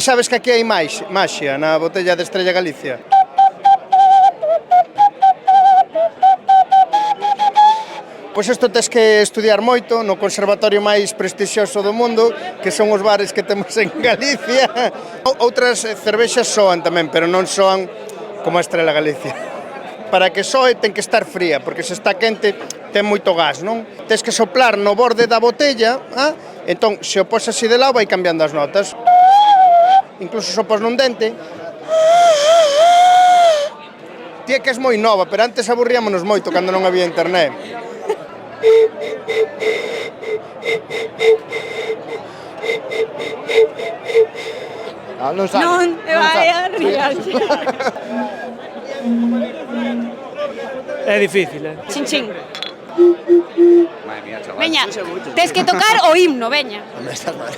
Sabes que aquí hai maxia na botella de Estrella Galicia? Pois isto tes que estudiar moito no conservatorio máis prestixioso do mundo, que son os bares que temos en Galicia. Outras cervexas soan tamén, pero non soan como a Estrella Galicia. Para que soe ten que estar fría, porque se está quente ten moito gas, non? Tes que soplar no borde da botella, entón se o pos así de lado vai cambiando as notas. Incluso se o pos nun dente. Ti é que és moi nova, pero antes aburríamonos moito cando non había internet. Non sabe. Non, e vai a riarse. É difícil, Chin chin. Madre mía, chaval. Veña, tes que tocar o himno, veña. Me estás mal.